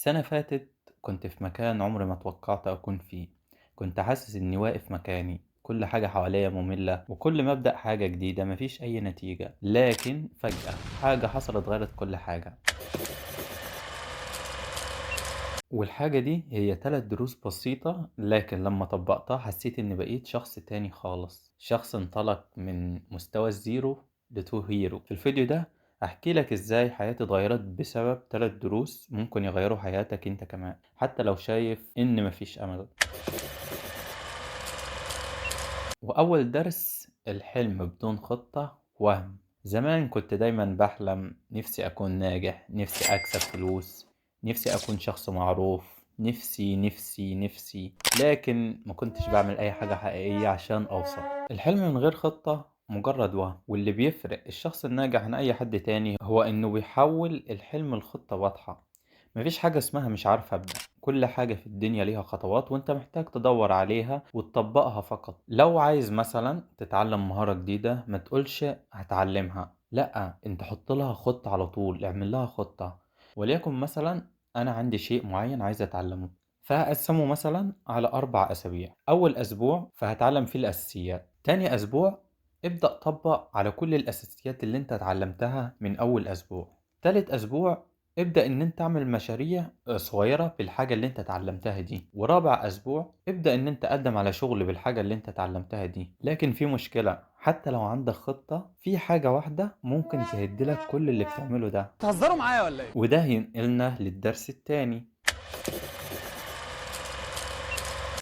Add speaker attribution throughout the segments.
Speaker 1: سنة فاتت كنت في مكان عمري ما توقعت أكون فيه. كنت حاسس إني واقف مكاني، كل حاجة حواليا مملة، وكل ما أبدأ حاجة جديدة مفيش أي نتيجة. لكن فجأة حاجة حصلت غيرت كل حاجة، والحاجة دي هي 3 دروس بسيطة، لكن لما طبقتها حسيت إني بقيت شخص تاني خالص، شخص انطلق من مستوى الزيرو لتو هيرو. في الفيديو ده هحكي لك إزاي حياتي اتغيرت بسبب 3 دروس ممكن يغيروا حياتك أنت كمان، حتى لو شايف إن مفيش أمل. وأول درس: الحلم بدون خطة وهم. زمان كنت دايما بحلم نفسي أكون ناجح، نفسي أكسب فلوس، نفسي أكون شخص معروف، نفسي، لكن ما كنتش بعمل أي حاجة حقيقية عشان أوصل. الحلم من غير خطة مجرد وهم، واللي بيفرق الشخص الناجح عن أي حد تاني هو إنه بيحول الحلم لخطة واضحة. مفيش حاجة اسمها مش عارف أبدأ، كل حاجة في الدنيا ليها خطوات وانت محتاج تدور عليها وتطبقها فقط. لو عايز مثلا تتعلم مهارة جديدة ما تقولش هتعلمها، لا، انت حط لها خطة على طول، اعمل لها خطة. وليكن مثلا انا عندي شيء معين عايز اتعلمه، فهقسمه مثلا على 4 أسابيع. أول أسبوع فهتعلم فيه الأساسيات، تاني أسبوع ابدأ طبق على كل الأساسيات اللي انت اتعلمتها من أول أسبوع، تالت أسبوع ابدأ إن أنت تعمل مشاريع صغيرة بالحاجة اللي أنت اتعلمتها دي، ورابع أسبوع ابدأ إن أنت تقدم على شغل بالحاجة اللي أنت اتعلمتها دي. لكن في مشكلة، حتى لو عندك خطة في حاجة واحدة ممكن تهدلك كل اللي بتعمله ده.
Speaker 2: بتهزروا معايا ولا ايه؟
Speaker 1: وده ينقلنا للدرس التاني: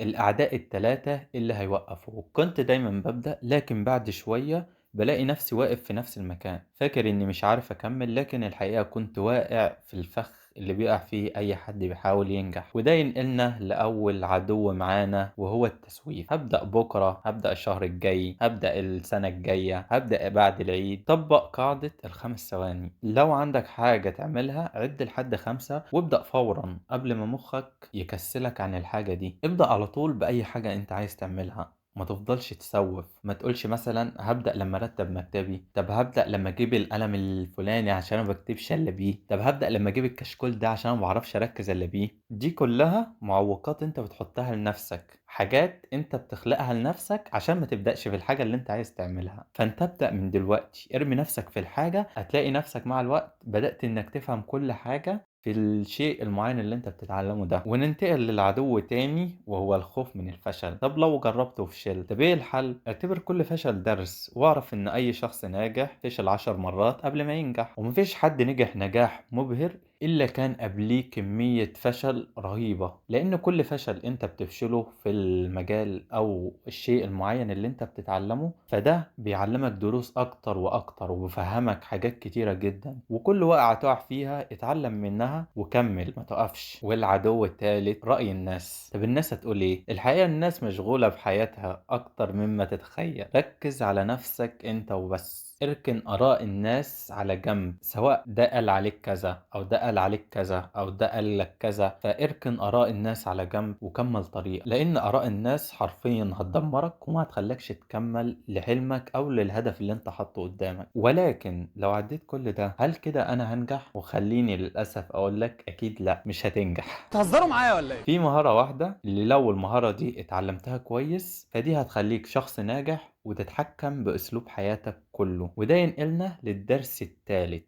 Speaker 1: الأعداء ال3 اللي هيوقفوك. كنت دايما ببدأ لكن بعد شوية بلاقي نفسي واقف في نفس المكان، فاكر إني مش عارف أكمل، لكن الحقيقة كنت واقع في الفخ اللي بيقع فيه أي حد بيحاول ينجح. وده ينقلنا لأول عدو معانا وهو التسويف. هبدأ بكرة، هبدأ الشهر الجاي، هبدأ السنة الجاية، هبدأ بعد العيد. طبق قاعدة ال5 ثواني. لو عندك حاجة تعملها عد لحد 5 وابدأ فورا قبل ما مخك يكسلك عن الحاجة دي. ابدأ على طول بأي حاجة انت عايز تعملها، ما تفضلش تسوف. ما تقولش مثلا هبدأ لما ارتب مكتبي، طب هبدأ لما اجيب القلم الفلاني عشان ما بكتبش الا بيه، طب هبدأ لما اجيب الكشكول ده عشان ما بعرفش اركز الا بيه. دي كلها معوقات انت بتحطها لنفسك، حاجات انت بتخلقها لنفسك عشان ما تبدأش في الحاجة اللي انت عايز تعملها. فانت ابدأ من دلوقتي، ارمي نفسك في الحاجة، هتلاقي نفسك مع الوقت بدأت انك تفهم كل حاجة في الشيء المعين اللي انت بتتعلمه ده. وننتقل للعدو تاني وهو الخوف من الفشل. طب لو جربت وفشلت، طب ايه الحل؟ اعتبر كل فشل درس، واعرف ان اي شخص ناجح فشل 10 مرات قبل ما ينجح، ومفيش حد نجح نجاح مبهر إلا كان قبليه كمية فشل رهيبة. لأن كل فشل أنت بتفشله في المجال أو الشيء المعين اللي أنت بتتعلمه، فده بيعلمك دروس أكتر وأكتر وبيفهمك حاجات كتيرة جدا، وكل وقعة تقع فيها اتعلم منها وكمل ما تقفش. والعدو التالت: رأي الناس. طب الناس هتقول ايه؟ الحقيقة الناس مشغولة بحياتها أكتر مما تتخيل، ركز على نفسك أنت وبس. اركن آراء الناس على جنب، سواء ده قال عليك كذا أو ده قال عليك كذا أو ده قال لك كذا، فاركن آراء الناس على جنب وكمل طريق، لأن آراء الناس حرفيا هتدمرك وما هتخليكش تكمل لحلمك أو للهدف اللي انت حاطه قدامك. ولكن لو عديت كل ده، هل كده أنا هنجح؟ وخليني للأسف أقول لك أكيد لا، مش هتنجح.
Speaker 2: بتهزروا معايا ولا ايه؟
Speaker 1: في مهارة واحدة اللي لو المهارة دي اتعلمتها كويس فدي هتخليك شخص ناجح وتتحكم بأسلوب حياتك كله. وده ينقلنا للدرس الثالث: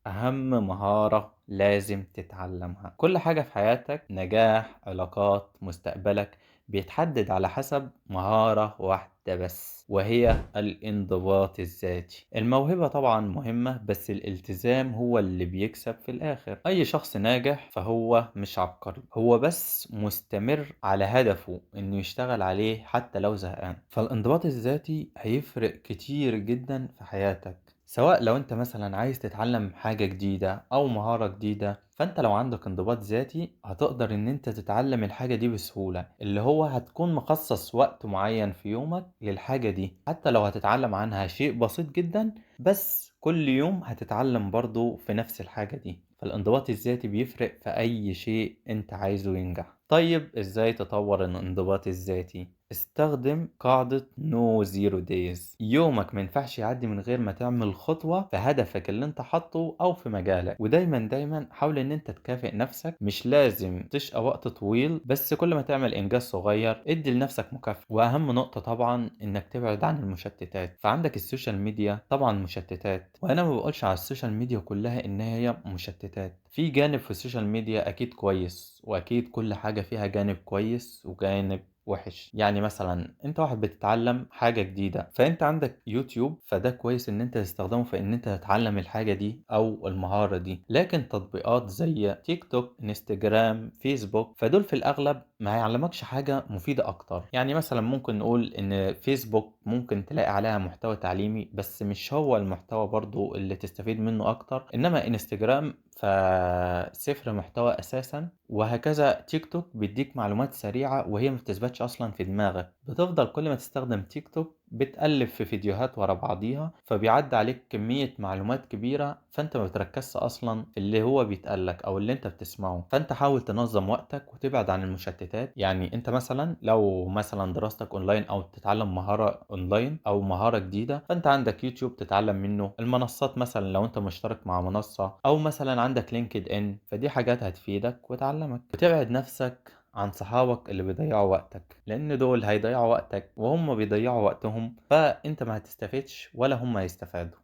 Speaker 1: أهم مهارة لازم تتعلمها. كل حاجة في حياتك، نجاح، علاقات، مستقبلك، بيتحدد على حسب مهارة واحدة بس، وهي الانضباط الذاتي. الموهبة طبعا مهمة، بس الالتزام هو اللي بيكسب في الآخر. أي شخص ناجح فهو مش عبقري، هو بس مستمر على هدفه إنه يشتغل عليه حتى لو زهقان. فالانضباط الذاتي هيفرق كتير جدا في حياتك، سواء لو انت مثلا عايز تتعلم حاجة جديدة او مهارة جديدة، فانت لو عندك انضباط ذاتي هتقدر ان انت تتعلم الحاجة دي بسهولة، اللي هو هتكون مخصص وقت معين في يومك للحاجة دي، حتى لو هتتعلم عنها شيء بسيط جدا، بس كل يوم هتتعلم برضو في نفس الحاجة دي. فالانضباط الذاتي بيفرق في اي شيء انت عايزه ينجح. طيب ازاي تطور الانضباط الذاتي؟ استخدم قاعدة No Zero Days. يومك ما ينفعش يعدي من غير ما تعمل خطوة في هدفك اللي انت حاطه او في مجالك، ودايما حاول ان انت تكافئ نفسك. مش لازم تشقى وقت طويل، بس كل ما تعمل انجاز صغير ادي لنفسك مكافأة. واهم نقطة طبعا انك تبعد عن المشتتات. فعندك السوشيال ميديا طبعا مشتتات، وانا ما بقولش على السوشيال ميديا كلها ان هي مشتتات. في جانب في السوشيال ميديا اكيد كويس، واكيد كل حاجة فيها جانب كويس وجانب وحش. يعني مثلا انت واحد بتتعلم حاجة جديدة، فانت عندك يوتيوب، فده كويس ان انت تستخدمه في ان انت تتعلم الحاجة دي او المهارة دي. لكن تطبيقات زي تيك توك، انستجرام، فيسبوك، فدول في الاغلب ما يعلمكش حاجة مفيدة اكتر. يعني مثلا ممكن نقول ان فيسبوك ممكن تلاقي عليها محتوى تعليمي، بس مش هو المحتوى برضو اللي تستفيد منه اكتر. انما انستجرام فصفر محتوى اساسا، وهكذا تيك توك بيديك معلومات سريعة وهي ما بتثبتش اصلا في دماغك. بتفضل كل ما تستخدم تيك توك بتقلب في فيديوهات ورا بعضيها، فبيعدي عليك كمية معلومات كبيرة، فانت ما بتركزش اصلا في اللي هو بيتقالك او اللي انت بتسمعه. فانت حاول تنظم وقتك وتبعد عن المشتتات. يعني انت مثلا لو مثلا دراستك اونلاين او تتعلم مهارة اونلاين او مهارة جديدة، فانت عندك يوتيوب تتعلم منه. المنصات مثلا لو انت مشترك مع منصة، او مثلا عندك لينكد ان، فدي حاجات هتفيدك وتعلمك. وتبعد نفسك عن صحابك اللي بيضيعوا وقتك، لان دول هيضيعوا وقتك وهم بيضيعوا وقتهم، فانت ما هتستفدش ولا هم هيستفادوا.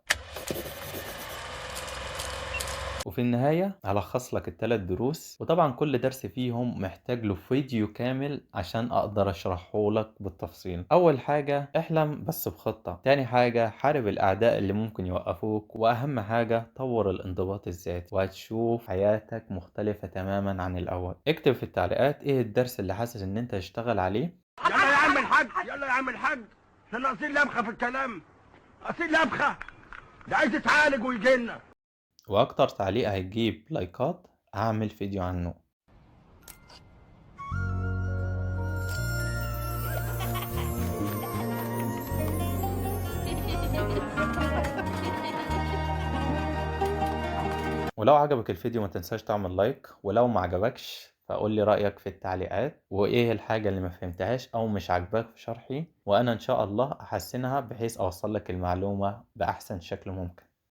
Speaker 1: وفي النهاية هلخص لك الثلاث دروس، وطبعا كل درس فيهم محتاج له فيديو كامل عشان اقدر اشرحه لك بالتفصيل. اول حاجة احلم بس بخطة. تاني حاجة حارب الاعداء اللي ممكن يوقفوك. واهم حاجة طور الانضباط الذاتي، وهتشوف حياتك مختلفة تماما عن الاول. اكتب في التعليقات ايه الدرس اللي حاسس ان انت تشتغل عليه.
Speaker 3: يلا يا عم الحاج، يلا يا عم الحاج، احنا ناقصين لبخه في الكلام، ناقصين لبخه، ده عايز يتعالج ويجينا.
Speaker 1: واكتر تعليق هيجيب لايكات هعمل فيديو عنه. ولو عجبك الفيديو ما تنساش تعمل لايك، ولو ما عجبكش فقول لي رأيك في التعليقات، وايه الحاجة اللي ما فهمتهاش او مش عاجباك في شرحي، وانا ان شاء الله احسنها بحيث اوصل لك المعلومة بأحسن شكل ممكن.